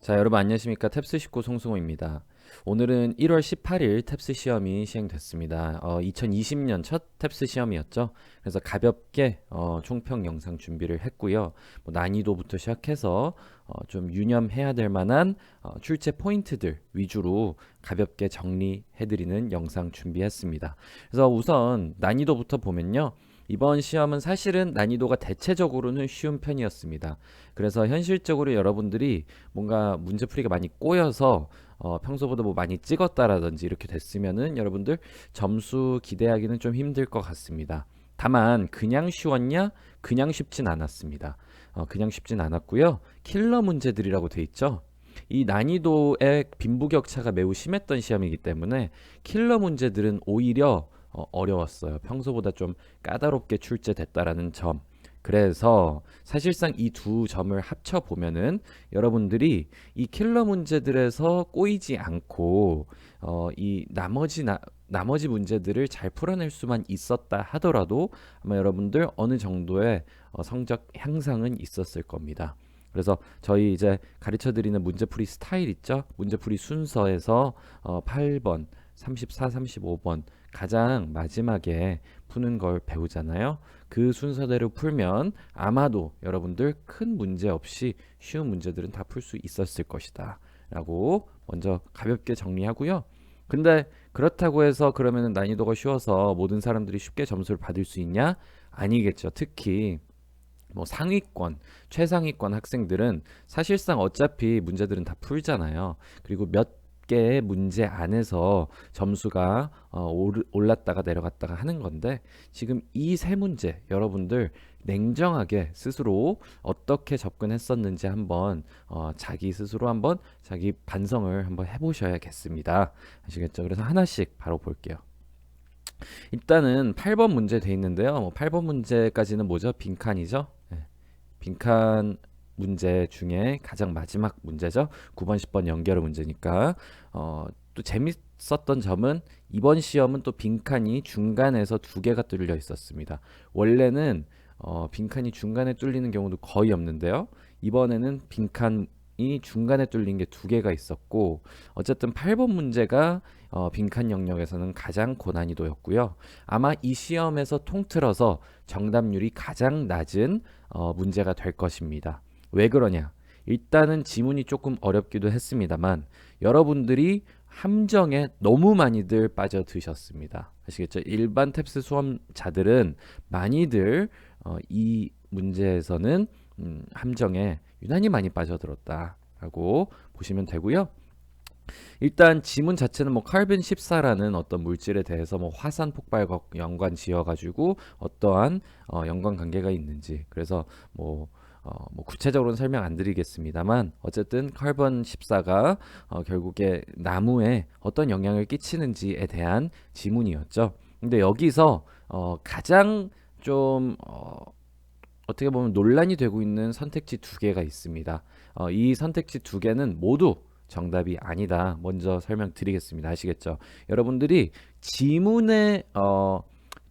자, 여러분 안녕하십니까? 탭스 식구 송승호입니다. 오늘은 1월 18일 탭스 시험이 시행됐습니다. 2020년 첫 탭스 시험이었죠. 그래서 가볍게 총평 영상 준비를 했고요. 뭐 난이도부터 시작해서 좀 유념해야 될 만한 출제 포인트들 위주로 가볍게 정리해드리는 영상 준비했습니다. 그래서 우선 난이도부터 보면요. 이번 시험은 사실은 난이도가 대체적으로는 쉬운 편이었습니다. 그래서 현실적으로 여러분들이 뭔가 문제풀이가 많이 꼬여서 평소보다 뭐 많이 찍었다라든지 이렇게 됐으면은 여러분들 점수 기대하기는 좀 힘들 것 같습니다. 다만 그냥 쉬웠냐? 그냥 쉽진 않았습니다. 그냥 쉽진 않았고요. 킬러 문제들이라고 돼 있죠. 이 난이도의 빈부격차가 매우 심했던 시험이기 때문에 킬러 문제들은 오히려 어려웠어요. 평소보다 좀 까다롭게 출제됐다라는 점. 그래서 사실상 이 두 점을 합쳐 보면은 여러분들이 이 킬러 문제들에서 꼬이지 않고 이 나머지 문제들을 잘 풀어낼 수만 있었다 하더라도 아마 여러분들 어느 정도의 성적 향상은 있었을 겁니다. 그래서 저희 이제 가르쳐 드리는 문제풀이 스타일 있죠? 문제풀이 순서에서 8번, 34, 35번 가장 마지막에 푸는 걸 배우잖아요. 그 순서대로 풀면 아마도 여러분들 큰 문제 없이 쉬운 문제들은 다 풀 수 있었을 것이다 라고 먼저 가볍게 정리하고요. 근데 그렇다고 해서 그러면 난이도가 쉬워서 모든 사람들이 쉽게 점수를 받을 수 있냐? 아니겠죠. 특히 뭐 상위권, 최상위권 학생들은 사실상 어차피 문제들은 다 풀잖아요. 그리고 몇 개의 문제 안에서 점수가 올랐다가 내려갔다가 하는 건데 지금 이 세 문제 여러분들 냉정하게 스스로 어떻게 접근했었는지 한번 자기 스스로 한번 자기 반성을 한번 해보셔야겠습니다. 아시겠죠? 그래서 하나씩 바로 볼게요. 일단은 8번 문제 돼 있는데요. 뭐 8번 문제까지는 뭐죠? 빈칸이죠. 네. 빈칸 문제 중에 가장 마지막 문제죠. 9번, 10번 연결 문제니까 또 재밌었던 점은 이번 시험은 또 빈칸이 중간에서 두 개가 뚫려 있었습니다. 원래는 빈칸이 중간에 뚫리는 경우도 거의 없는데요. 이번에는 빈칸이 중간에 뚫린 게 두 개가 있었고 어쨌든 8번 문제가 빈칸 영역에서는 가장 고난이도였고요. 아마 이 시험에서 통틀어서 정답률이 가장 낮은 문제가 될 것입니다. 왜 그러냐? 일단은 지문이 조금 어렵기도 했습니다만 여러분들이 함정에 너무 많이들 빠져드셨습니다. 아시겠죠? 일반 탭스 수험자들은 많이들 이 문제에서는 함정에 유난히 많이 빠져들었다라고 보시면 되고요. 일단 지문 자체는 뭐 칼빈 14라는 어떤 물질에 대해서 뭐 화산 폭발과 연관 지어 가지고 어떠한 연관 관계가 있는지 그래서 뭐 구체적으로는 설명 안 드리겠습니다만 어쨌든 칼본 14가 결국에 나무에 어떤 영향을 끼치는지에 대한 지문이었죠. 근데 여기서 가장 좀 어떻게 보면 논란이 되고 있는 선택지 두 개가 있습니다. 이 선택지 두 개는 모두 정답이 아니다. 먼저 설명드리겠습니다. 아시겠죠? 여러분들이 지문의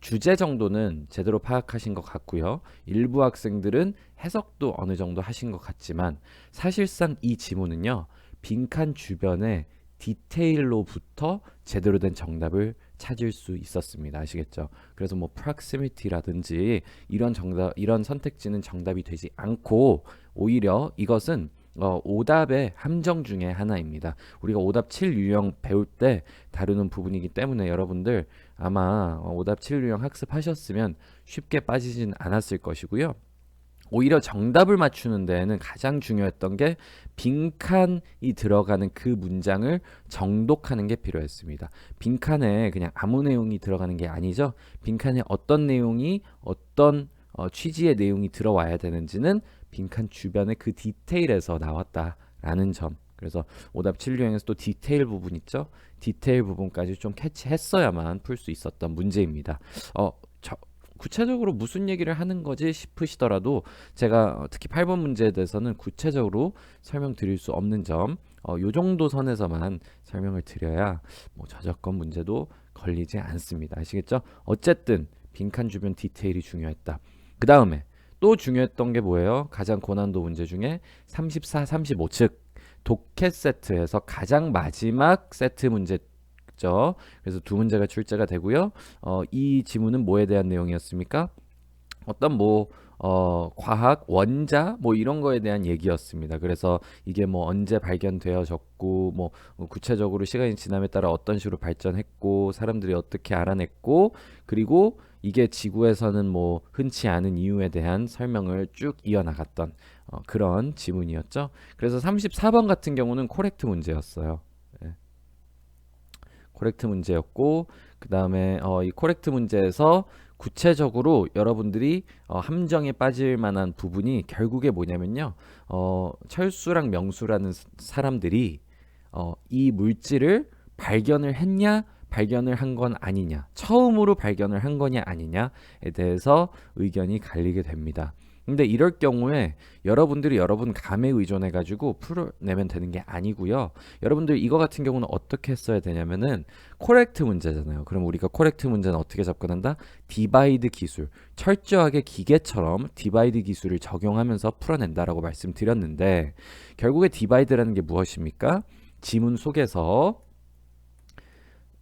주제 정도는 제대로 파악하신 것 같고요. 일부 학생들은 해석도 어느 정도 하신 것 같지만 사실상 이 지문은요. 빈칸 주변의 디테일로부터 제대로 된 정답을 찾을 수 있었습니다. 아시겠죠? 그래서 뭐 proximity라든지 이런 선택지는 정답이 되지 않고 오히려 이것은 오답의 함정 중에 하나입니다. 우리가 오답 7 유형 배울 때 다루는 부분이기 때문에 여러분들 아마 오답 7 유형 학습하셨으면 쉽게 빠지진 않았을 것이고요. 오히려 정답을 맞추는 데에는 가장 중요했던 게 빈칸이 들어가는 그 문장을 정독하는 게 필요했습니다. 빈칸에 그냥 아무 내용이 들어가는 게 아니죠. 빈칸에 어떤 내용이 어떤 취지의 내용이 들어와야 되는지는 빈칸 주변의 그 디테일에서 나왔다라는 점. 그래서 오답 7유형에서 또 디테일 부분 있죠. 디테일 부분까지 좀 캐치했어야만 풀 수 있었던 문제입니다. 구체적으로 무슨 얘기를 하는 거지 싶으시더라도 제가 특히 8번 문제에 대해서는 구체적으로 설명드릴 수 없는 점, 요 정도 선에서만 설명을 드려야 뭐 저작권 문제도 걸리지 않습니다. 아시겠죠? 어쨌든 빈칸 주변 디테일이 중요했다. 그 다음에 또 중요했던 게 뭐예요? 가장 고난도 문제 중에 34, 35 즉 독해 세트에서 가장 마지막 세트 문제죠. 그래서 두 문제가 출제가 되고요. 이 지문은 뭐에 대한 내용이었습니까? 어떤 과학 원자 뭐 이런 거에 대한 얘기였습니다. 그래서 이게 뭐 언제 발견되어졌고 뭐 구체적으로 시간이 지남에 따라 어떤 식으로 발전했고 사람들이 어떻게 알아냈고 그리고 이게 지구에서는 뭐 흔치 않은 이유에 대한 설명을 쭉 이어나갔던 그런 지문이었죠. 그래서 34번 같은 경우는 코렉트 문제였어요. 예, 코렉트 문제였고 그 다음에 이 코렉트 문제에서 구체적으로 여러분들이 함정에 빠질 만한 부분이 결국에 뭐냐면요. 철수랑 명수라는 사람들이 이 물질을 발견을 했냐, 발견을 한 건 아니냐, 처음으로 발견을 한 거냐 아니냐에 대해서 의견이 갈리게 됩니다. 근데 이럴 경우에 여러분들이 여러분 감에 의존해 가지고 풀어내면 되는 게 아니고요. 여러분들 이거 같은 경우는 어떻게 했어야 되냐면은 코렉트 문제잖아요. 그럼 우리가 코렉트 문제는 어떻게 접근한다? 디바이드 기술, 철저하게 기계처럼 디바이드 기술을 적용하면서 풀어낸다라고 말씀드렸는데 결국에 디바이드라는 게 무엇입니까? 지문 속에서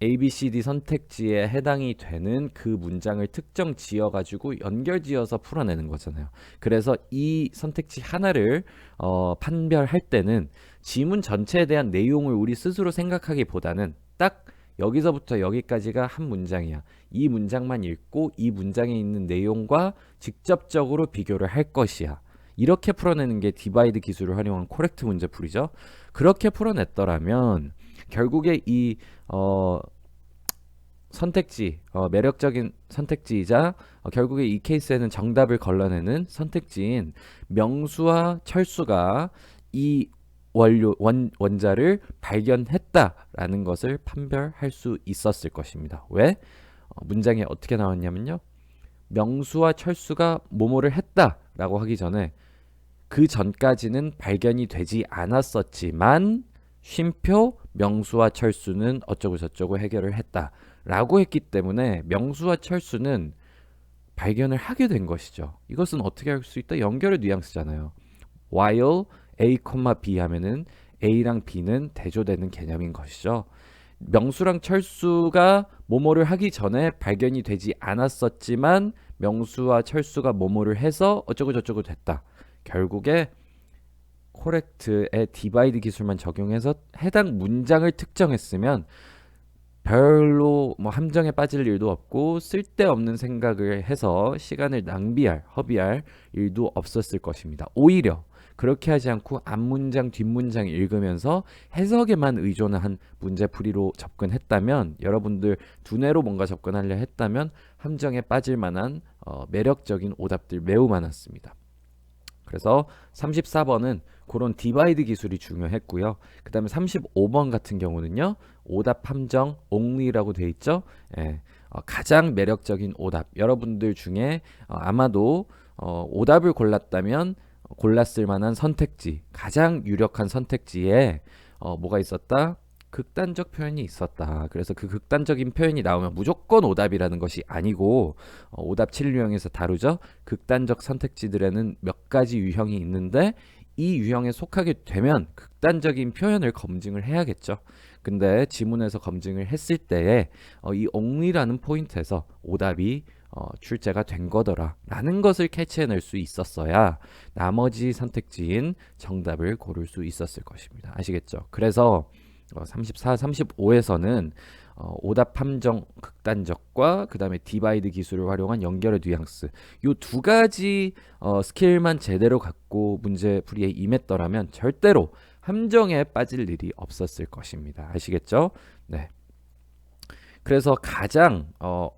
A, B, C, D 선택지에 해당이 되는 그 문장을 특정 지어가지고 연결지어서 풀어내는 거잖아요. 그래서 이 선택지 하나를 판별할 때는 지문 전체에 대한 내용을 우리 스스로 생각하기보다는 딱 여기서부터 여기까지가 한 문장이야. 이 문장만 읽고 이 문장에 있는 내용과 직접적으로 비교를 할 것이야. 이렇게 풀어내는 게 디바이드 기술을 활용한 코렉트 문제풀이죠. 그렇게 풀어냈더라면 결국에 이 선택지, 매력적인 선택지이자 결국에 이 케이스에는 정답을 걸러내는 선택지인 명수와 철수가 이 원자를 발견했다라는 것을 판별할 수 있었을 것입니다. 왜? 문장에 어떻게 나왔냐면요. 명수와 철수가 뭐뭐를 했다라고 하기 전에 그 전까지는 발견이 되지 않았었지만 쉼표 명수와 철수는 어쩌고 저쩌고 해결을 했다라고 했기 때문에 명수와 철수는 발견을 하게 된 것이죠. 이것은 어떻게 할 수 있다? 연결의 뉘앙스잖아요. while A, B 하면은 A랑 B는 대조되는 개념인 것이죠. 명수랑 철수가 뭐뭐를 하기 전에 발견이 되지 않았었지만 명수와 철수가 뭐뭐를 해서 어쩌고 저쩌고 됐다. 결국에 코렉트의 디바이드 기술만 적용해서 해당 문장을 특정했으면 별로 뭐 함정에 빠질 일도 없고 쓸데없는 생각을 해서 시간을 허비할 일도 없었을 것입니다. 오히려 그렇게 하지 않고 앞문장 뒷문장 읽으면서 해석에만 의존한 문제풀이로 접근했다면 여러분들 두뇌로 뭔가 접근하려 했다면 함정에 빠질 만한 매력적인 오답들 매우 많았습니다. 그래서 34번은 그런 디바이드 기술이 중요했고요. 그 다음에 35번 같은 경우는요. 오답 함정 only라고 돼 있죠. 예, 가장 매력적인 오답. 여러분들 중에 아마도 오답을 골랐다면 골랐을 만한 선택지, 가장 유력한 선택지에 뭐가 있었다? 극단적 표현이 있었다. 그래서 그 극단적인 표현이 나오면 무조건 오답이라는 것이 아니고 오답 7유형에서 다루죠. 극단적 선택지들에는 몇 가지 유형이 있는데 이 유형에 속하게 되면 극단적인 표현을 검증을 해야겠죠. 근데 지문에서 검증을 했을 때에 이 only라는 포인트에서 오답이 출제가 된 거더라 라는 것을 캐치해낼 수 있었어야 나머지 선택지인 정답을 고를 수 있었을 것입니다. 아시겠죠? 그래서 34, 35에서는 오답 함정 극단적과 그 다음에 디바이드 기술을 활용한 연결의 뉘앙스 이 두 가지 스킬만 제대로 갖고 문제풀이에 임했더라면 절대로 함정에 빠질 일이 없었을 것입니다. 아시겠죠? 네. 그래서 가장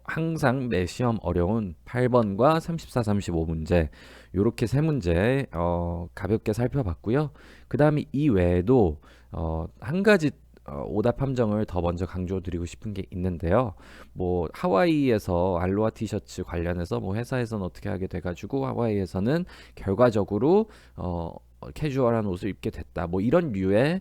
항상 매 시험 어려운 8번과 34, 35문제 이렇게 세 문제 가볍게 살펴봤고요. 그 다음에 이 외에도 한 가지 오답 함정을 더 먼저 강조드리고 싶은 게 있는데요. 뭐 하와이에서 알로하 티셔츠 관련해서 뭐 회사에서는 어떻게 하게 돼가지고 하와이에서는 결과적으로 캐주얼한 옷을 입게 됐다. 뭐 이런 류의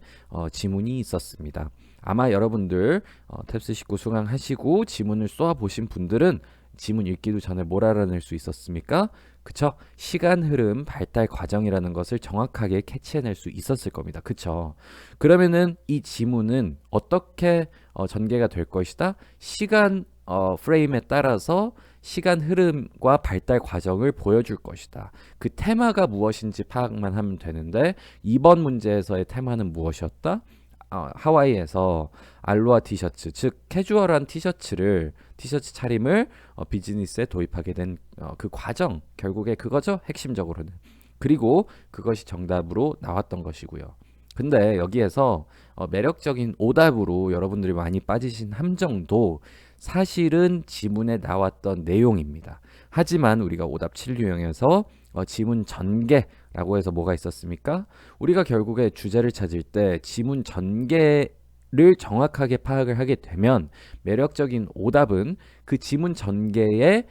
지문이 있었습니다. 아마 여러분들 탭스 19 수강하시고 지문을 쏘아 보신 분들은 지문 읽기도 전에 뭘 알아낼 수 있었습니까? 그쵸? 시간 흐름 발달 과정이라는 것을 정확하게 캐치해낼 수 있었을 겁니다. 그쵸? 그러면은 이 지문은 어떻게 전개가 될 것이다? 시간 프레임에 따라서 시간 흐름과 발달 과정을 보여줄 것이다. 그 테마가 무엇인지 파악만 하면 되는데 이번 문제에서의 테마는 무엇이었다? 하와이에서 알로하 티셔츠, 즉 캐주얼한 티셔츠 차림을 비즈니스에 도입하게 된 그 과정, 결국에 그거죠, 핵심적으로는. 그리고 그것이 정답으로 나왔던 것이고요. 근데 여기에서 매력적인 오답으로 여러분들이 많이 빠지신 함정도 사실은 지문에 나왔던 내용입니다. 하지만 우리가 오답 7 유형에서 지문 전개라고 해서 뭐가 있었습니까? 우리가 결국에 주제를 찾을 때 지문 전개를 정확하게 파악을 하게 되면 매력적인 오답은 그 지문 전개에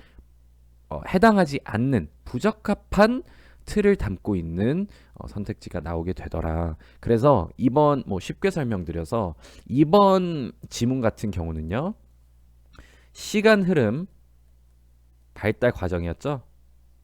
해당하지 않는 부적합한 틀을 담고 있는 선택지가 나오게 되더라. 그래서 이번 쉽게 설명드려서 이번 지문 같은 경우는요. 시간 흐름 발달 과정이었죠.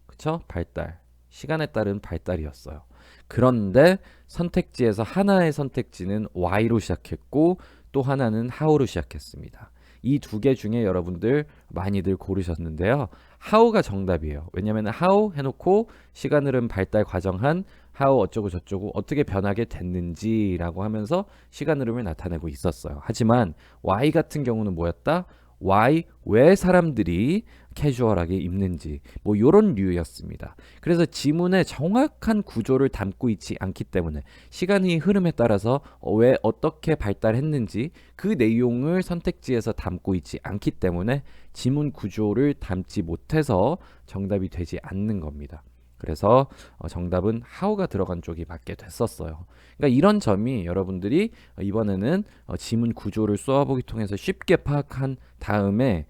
그쵸? 발달. 시간에 따른 발달이었어요. 그런데 선택지에서 하나의 선택지는 Y로 시작했고 또 하나는 How로 시작했습니다. 이 두 개 중에 여러분들 많이들 고르셨는데요. How가 정답이에요. 왜냐면 How 해놓고 시간 흐름 발달 과정한 How 어쩌고 저쩌고 어떻게 변하게 됐는지라고 하면서 시간 흐름을 나타내고 있었어요. 하지만 Y 같은 경우는 뭐였다? Why, 왜 사람들이 캐주얼하게 입는지 요런 류였습니다. 그래서 지문의 정확한 구조를 담고 있지 않기 때문에 시간의 흐름에 따라서 왜 어떻게 발달했는지 그 내용을 선택지에서 담고 있지 않기 때문에 지문 구조를 담지 못해서 정답이 되지 않는 겁니다. 그래서 정답은 how가 들어간 쪽이 맞게 됐었어요. 그러니까 이런 점이 여러분들이 이번에는 지문 구조를 쏘아보기 통해서 쉽게 파악한 다음에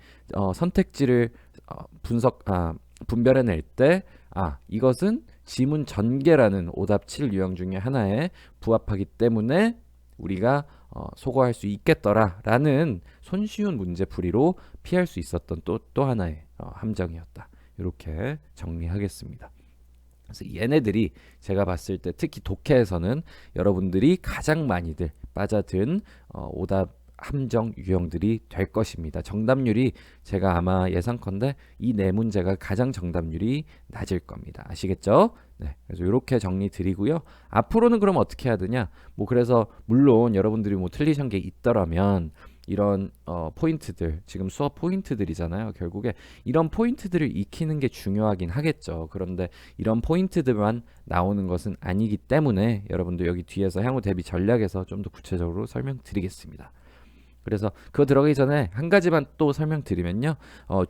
선택지를 분별해낼 때 이것은 지문 전개라는 오답 7 유형 중에 하나에 부합하기 때문에 우리가 소거할 수 있겠더라라는 손쉬운 문제풀이로 피할 수 있었던 또 하나의 함정이었다. 이렇게 정리하겠습니다. 그래서 얘네들이 제가 봤을 때 특히 독해에서는 여러분들이 가장 많이들 빠져든 오답 함정 유형들이 될 것입니다. 정답률이 제가 아마 예상컨대 이 네 문제가 가장 정답률이 낮을 겁니다. 아시겠죠? 네, 그래서 이렇게 정리 드리고요. 앞으로는 그럼 어떻게 해야 되냐? 그래서 물론 여러분들이 틀리신 게 있더라면 이런 포인트들, 지금 수업 포인트들이잖아요. 결국에 이런 포인트들을 익히는 게 중요하긴 하겠죠. 그런데 이런 포인트들만 나오는 것은 아니기 때문에 여러분들 여기 뒤에서 향후 대비 전략에서 좀 더 구체적으로 설명드리겠습니다. 그래서 그거 들어가기 전에 한 가지만 또 설명드리면요.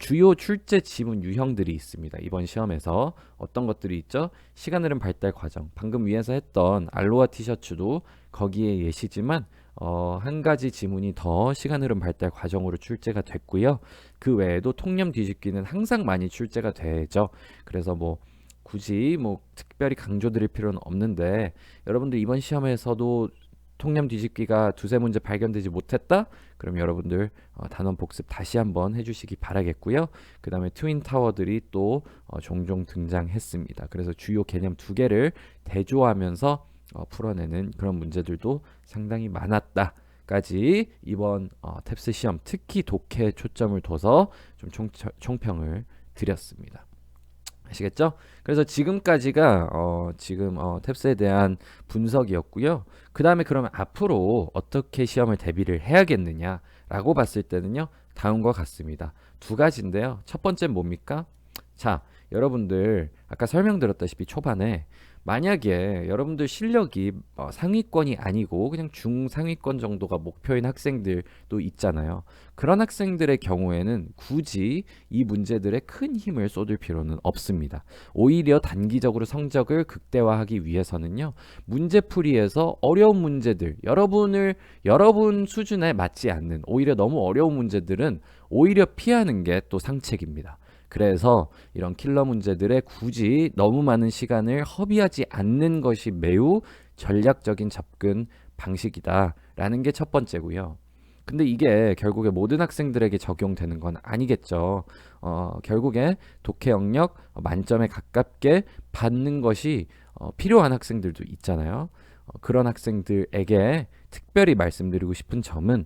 주요 출제 지문 유형들이 있습니다. 이번 시험에서 어떤 것들이 있죠? 시간 흐름 발달 과정. 방금 위에서 했던 알로하 티셔츠도 거기에 예시지만 한 가지 지문이 더 시간 흐름 발달 과정으로 출제가 됐고요. 그 외에도 통념 뒤집기는 항상 많이 출제가 되죠. 그래서 굳이 특별히 강조드릴 필요는 없는데 여러분들 이번 시험에서도 통념 뒤집기가 두세 문제 발견되지 못했다? 그럼 여러분들 단원 복습 다시 한번 해주시기 바라겠고요. 그 다음에 트윈 타워들이 또 종종 등장했습니다. 그래서 주요 개념 두 개를 대조하면서 풀어내는 그런 문제들도 상당히 많았다까지 이번 탭스 시험 특히 독해에 초점을 둬서 좀 총평을 드렸습니다. 아시겠죠? 그래서 지금까지가 지금 탭스에 대한 분석이었고요. 그 다음에 그러면 앞으로 어떻게 시험을 대비를 해야겠느냐 라고 봤을 때는요. 다음과 같습니다. 두 가지인데요. 첫 번째는 뭡니까? 자, 여러분들 아까 설명드렸다시피 초반에 만약에 여러분들 실력이 상위권이 아니고 그냥 중상위권 정도가 목표인 학생들도 있잖아요. 그런 학생들의 경우에는 굳이 이 문제들에 큰 힘을 쏟을 필요는 없습니다. 오히려 단기적으로 성적을 극대화하기 위해서는요. 문제풀이에서 어려운 문제들, 여러분 수준에 맞지 않는 오히려 너무 어려운 문제들은 오히려 피하는 게 또 상책입니다. 그래서 이런 킬러 문제들에 굳이 너무 많은 시간을 허비하지 않는 것이 매우 전략적인 접근 방식이다 라는 게 첫 번째고요. 근데 이게 결국에 모든 학생들에게 적용되는 건 아니겠죠. 결국에 독해 영역 만점에 가깝게 받는 것이 필요한 학생들도 있잖아요. 그런 학생들에게 특별히 말씀드리고 싶은 점은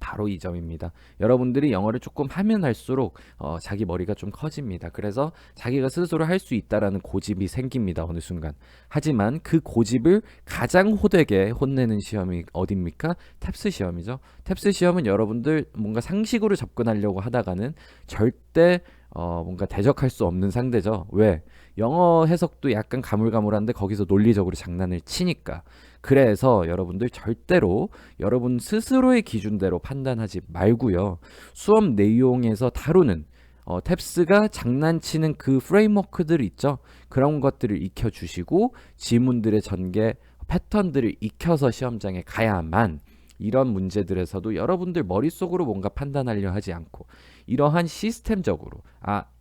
바로 이 점입니다. 여러분들이 영어를 조금 하면 할수록 자기 머리가 좀 커집니다. 그래서 자기가 스스로 할 수 있다라는 고집이 생깁니다. 어느 순간. 하지만 그 고집을 가장 호되게 혼내는 시험이 어딥니까? 탭스 시험이죠. 탭스 시험은 여러분들 뭔가 상식으로 접근하려고 하다가는 절대 뭔가 대적할 수 없는 상대죠. 왜? 영어 해석도 약간 가물가물한데 거기서 논리적으로 장난을 치니까. 그래서 여러분들 절대로 여러분 스스로의 기준대로 판단하지 말고요. 수업 내용에서 다루는 탭스가 장난치는 그 프레임워크들 있죠. 그런 것들을 익혀주시고 지문들의 전개 패턴들을 익혀서 시험장에 가야만 이런 문제들에서도 여러분들 머릿속으로 뭔가 판단하려 하지 않고 이러한 시스템적으로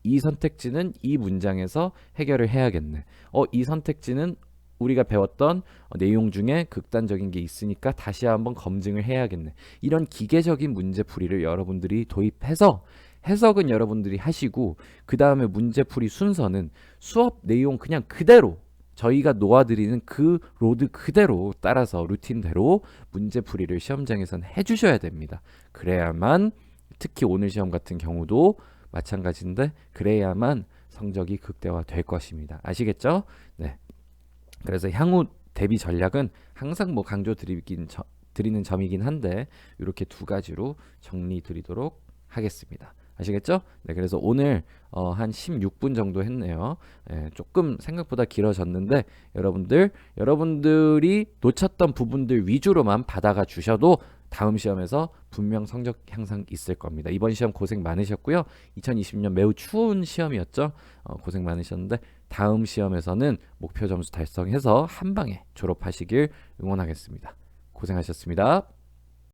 이 선택지는 이 문장에서 해결을 해야겠네. 이 선택지는 우리가 배웠던 내용 중에 극단적인 게 있으니까 다시 한번 검증을 해야겠네. 이런 기계적인 문제풀이를 여러분들이 도입해서 해석은 여러분들이 하시고 그 다음에 문제풀이 순서는 수업 내용 그냥 그대로 저희가 놓아드리는 그 로드 그대로 따라서 루틴대로 문제풀이를 시험장에서는 해주셔야 됩니다. 그래야만 특히 오늘 시험 같은 경우도 마찬가지인데 그래야만 성적이 극대화될 것입니다. 아시겠죠? 네. 그래서 향후 대비 전략은 항상 뭐 드리는 점이긴 한데 이렇게 두 가지로 정리 드리도록 하겠습니다. 아시겠죠? 네, 그래서 오늘 한 16분 정도 했네요. 조금 생각보다 길어졌는데 여러분들이 놓쳤던 부분들 위주로만 받아가 주셔도 다음 시험에서 분명 성적 향상 있을 겁니다. 이번 시험 고생 많으셨고요. 2020년 매우 추운 시험이었죠. 고생 많으셨는데 다음 시험에서는 목표 점수 달성해서 한 방에 졸업하시길 응원하겠습니다. 고생하셨습니다.